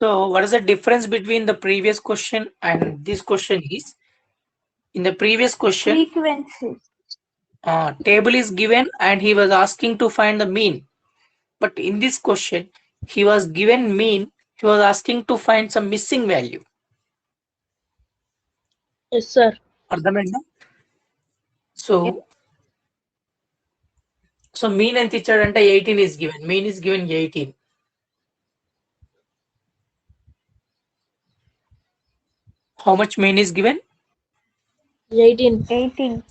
So what is the difference between the previous question and this question is, in the previous question, Frequency. table is given and he was asking to find the mean. But in this question, he was given mean, he was asking to find some missing value. Yes, sir. అర్థమైందా? So mean ఎంత ఇచ్చాడంటే 18 is given. Mean is given 18. How much mean is given? 18. 18.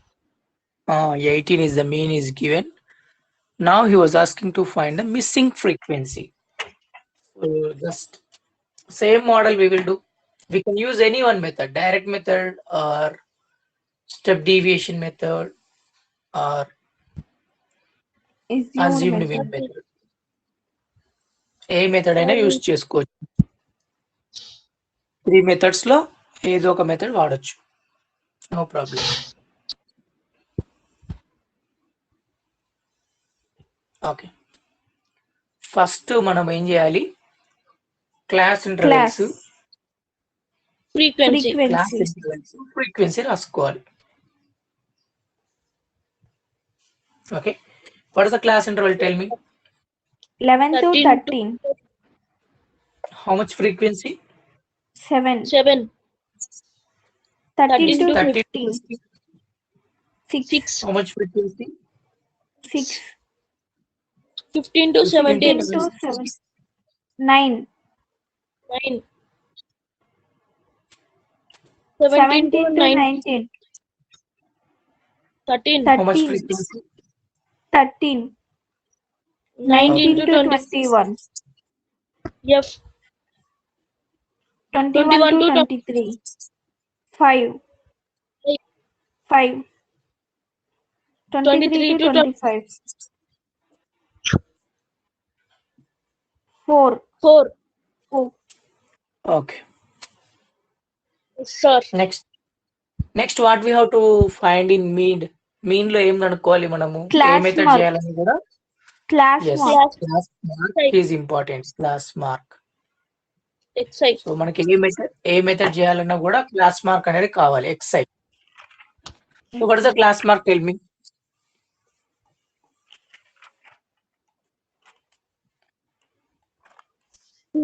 18 is the mean is given. Now he was asking to find the missing frequency. So just same model we will do. We can use any one method, direct method or step deviation method or assumed mean method. A method అయినా use చేసుకోవచ్చు. 3 methods లో ఏదో ఒక method వాడొచ్చు. No problem. Okay, first మనం ఏం చేయాలి, class intervals, Frequency. Class intervals, frequency రాసుకోవాలి. Okay, what is the class interval? Tell me. 11 to 13. How much frequency? 7. 7. 13 to 30 15. 6. 6. How much frequency? 6. 15 to 17. 15 to 7. 9. 9. 17 to 17 to 9. 19. 13. How much 13. frequency? 13. 19 19 to to 20. 21. F. 21 to 23. 5. 5. 23 to 25. 4. 4. Okay. Sir. Next what we have to find in mean. Mean లో ఏం కనుక్కోవాలి మనము? ఏ method చేయాలని కూడా Class mark. Class mark is important. Class mark. Xi. So మనకి ఏ method చేయాలన్నా కూడా class mark అనేది కావాలి. Xi. So what is the class mark? Tell me.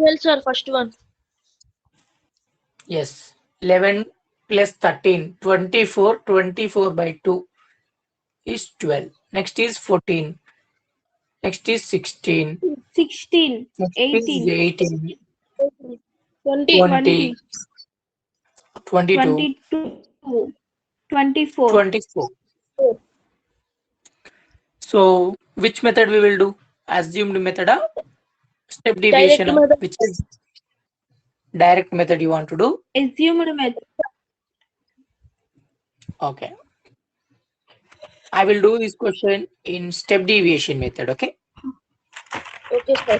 Well, sir, first one. Yes, 11 plus 13, 24. 24 by 2 is 12. Next is 14. Next is 16. 16. Next 18. is 18. 20. 20. 22. 22. 24. 24. So which method we will do? Assumed method or step deviation? Which is direct method you want to do? Assumed method. Okay, I will do this question in step deviation method. Okay. Okay, sir.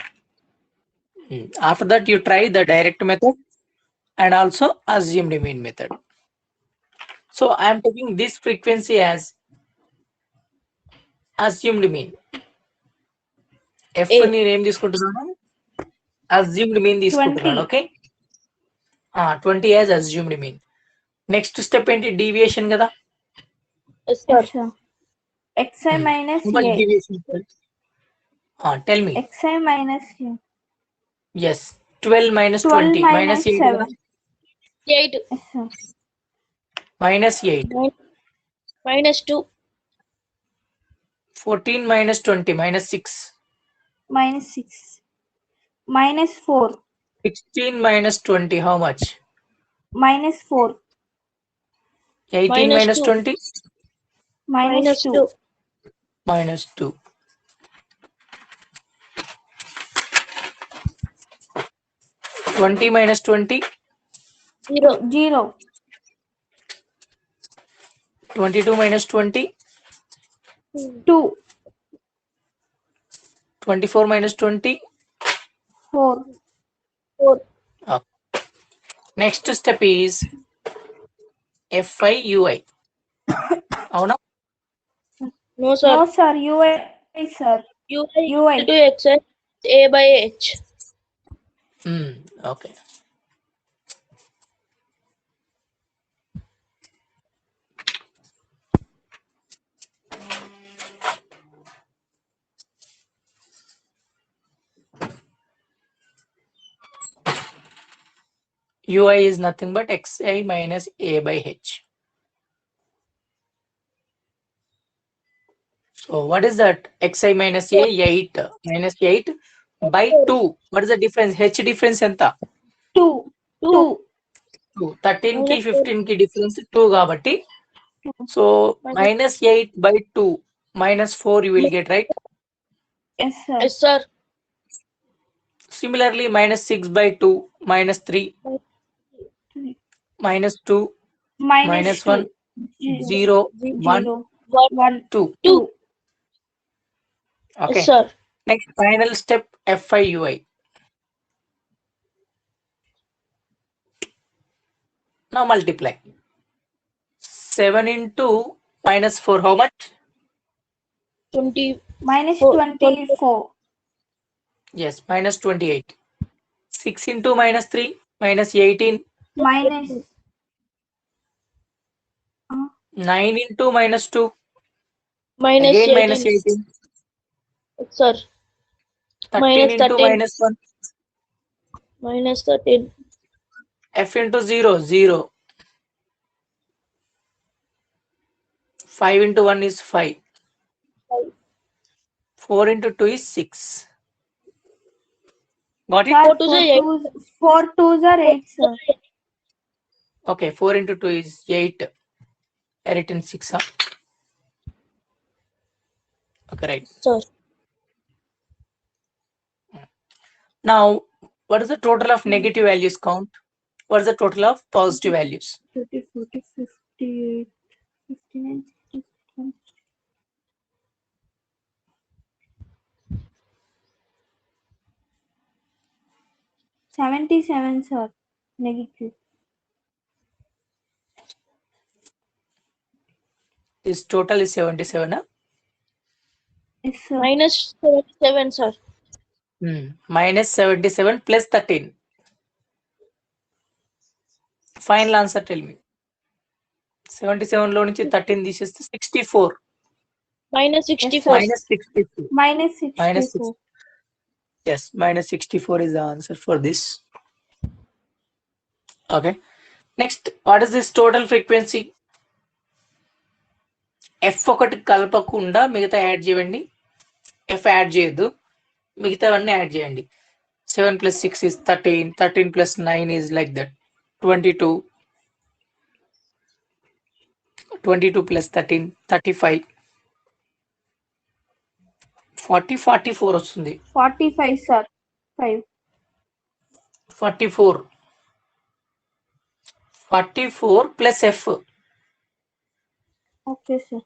After that you try the direct method and also assumed mean method. So I am taking this frequency as assumed mean. F ni name తీసుకుంటున్నాను, assumed mean తీసుకుంటున్నాను. Okay, 20 as assumed mean. Next step ఏంటి? Deviation కదా. Yes, sir. Xi minus How much A. deviation? Tell me. Xi minus A. Yes, 12 minus 12 20 minus 8 7. 8. Yes, sir. minus 8. Minus 2. 14 minus 20 minus 6. Minus 6. Minus 4. 16 minus 20 how much? Minus 4. 18 minus 20? Minus 2. Minus 2. 20 minus 20? 0. 22 minus 20? 2. 24 minus 20? 4. Next step is FI/UI. అవునా? No, sir. No, sir. UI, sir. UI UI. to X A by H. Okay. Ui is nothing but xi minus a by h. So what is that? Xi minus a, 8 minus 8 by 2. What is the difference? H difference enta? 2. 2. 2. 13 ki Minus 15 ki difference 2 kabatti. So minus 8 by 2 minus 4 you will get, right? Yes, sir. Yes, sir. Similarly, minus 6 by 2 minus 3 minus 2 minus 1 0 1 0. 1, 1. 2. 2. Yes, Okay. sir. Next final step FIUI. Now multiply. 7 into minus 4, how much? 20. Minus 4. 24. Yes, minus 28. 6 into minus 3 minus 18. Minus 9 into minus 2 Minus again 18. minus 18. Yes, sir. 13 Minus into 13. minus 1. Minus 13. F into 0 0. 5 into 1 is 5. 4 into 2 is 6. Got it? Sir, 4 to the 8. 4 twos are 8, sir. Okay, 4 into 2 is 8. 8 and 6. Huh? Okay, right. Sir. Now, what is the total of negative values count? What is the total of positive values? 30, 40, 58, 59, 61. 77, sir. Negative. This total is 77. Huh? Yes, sir. Minus 77, sir. Minus 77 plus 13. Final answer, tell me. 77 లో నుంచి 13 తీసేస్తే 64. Minus 64. Minus 64. Minus Minus 64. Yes, minus 64 is the answer for this. Okay. Next, what is this total frequency? F ఒకటి కలపకుండా మిగతా add చేయండి. F add చేయొద్దు, మిగతావన్నీ add చేయండి. 7 plus 6 is 13. 13 plus 9 is like that. 22. 22 plus 13, 35. 40, 44 వస్తుంది. 45, sir. 5. 44. 44 plus F. Okay, sir.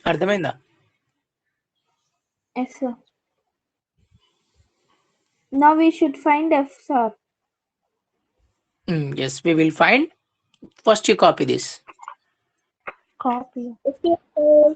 అర్థమైందా? Yes, sir. Now we should find F, sir. Yes, we will find. First you copy this. Copy. Okay, sir.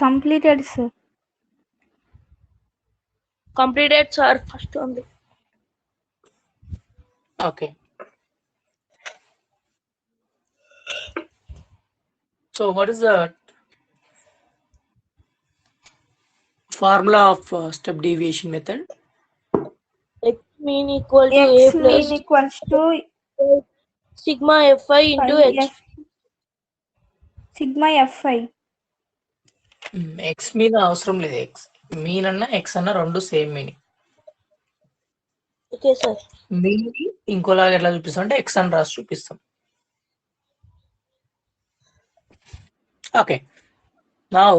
completed, sir. Completed, sir. First only. Okay. So what is the formula of step deviation method? X mean equal to A X mean plus equals to sigma Fi into phi H. f sigma fi. X మీద అవసరం లేదు. X mean అన్న X అన్న రెండు same meaning. Okay, sir. Mean ఇంకోలాగా ఎట్లా చూపిస్తాం అంటే X అని రాసి చూపిస్తాం. Okay. Now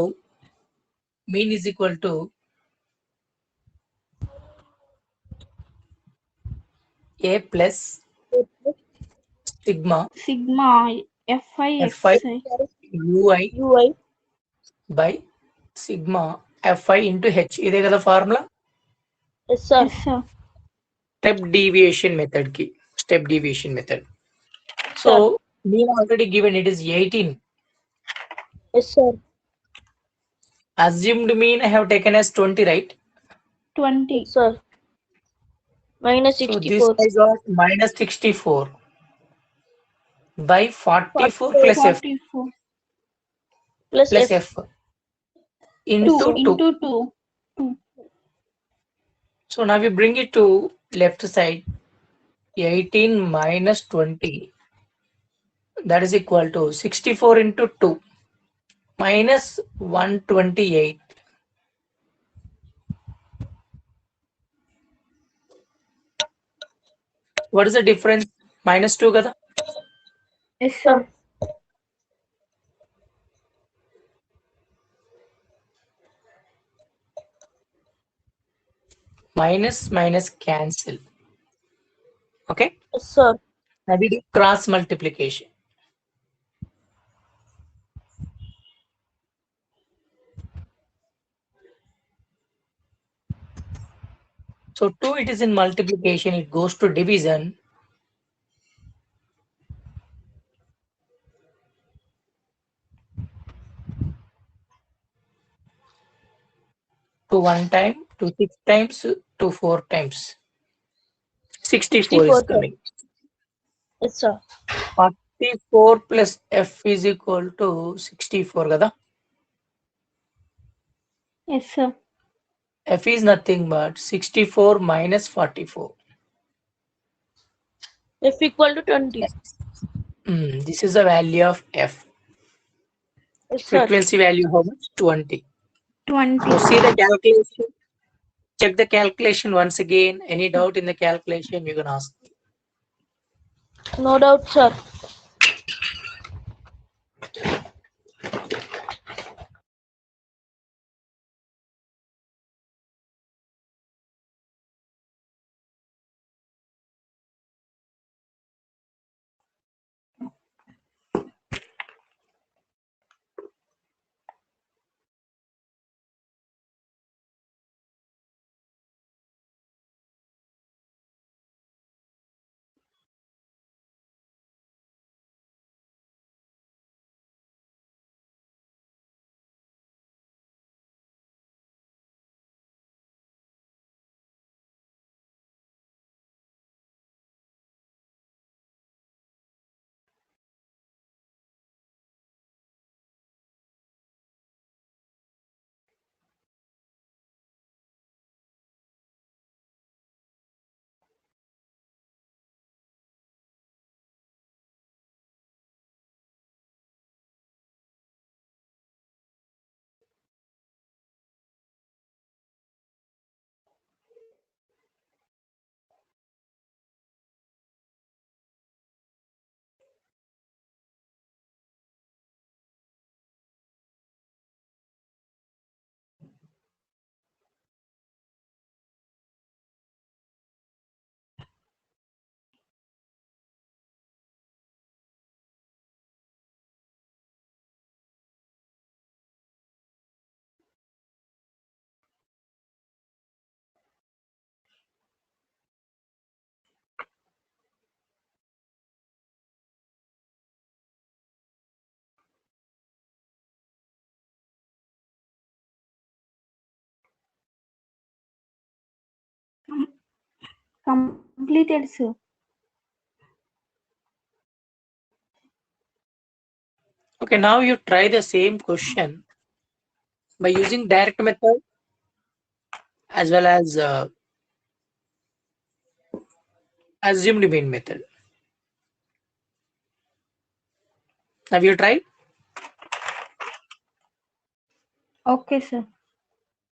mean is equal to A plus sigma Sigma fi Fi xi. ui UI. by sigma Fi into H. ఇదే కదా formula Yes, sir. Yes, sir. Step deviation method కి. Step deviation method. So Sir. mean already given, it is 18. Yes, sir. Assumed mean I have taken as 20, right? 20. Yes, sir. Minus So this 64. I got minus 64 by 44 plus F 44. Plus plus F. F into 2. Into 2. So now we bring it to left side. 18 minus 20, that is equal to 64 into 2 minus 128. What is the difference? Minus 2 kada? Yes, sir. Minus cancel. Okay, Yes, sir. now we do cross multiplication. So 2, it is in multiplication, it goes to division. To 1 time, to 6 times, to 4 times. 64 is 64, sir. coming. Yes, sir. 44 plus F is equal to 64 kada? Yes, sir. F is nothing but 64 minus 44. F equal to 20. This is the value of F. Yes, sir. Frequency value how much? 20. 20. So see the calculation. Check the calculation once again. Any doubt in the calculation, you can ask. No doubt, sir. Completed, sir. Okay, now you try the same question by using direct method as well as assumed mean method. Have you tried? Okay, sir.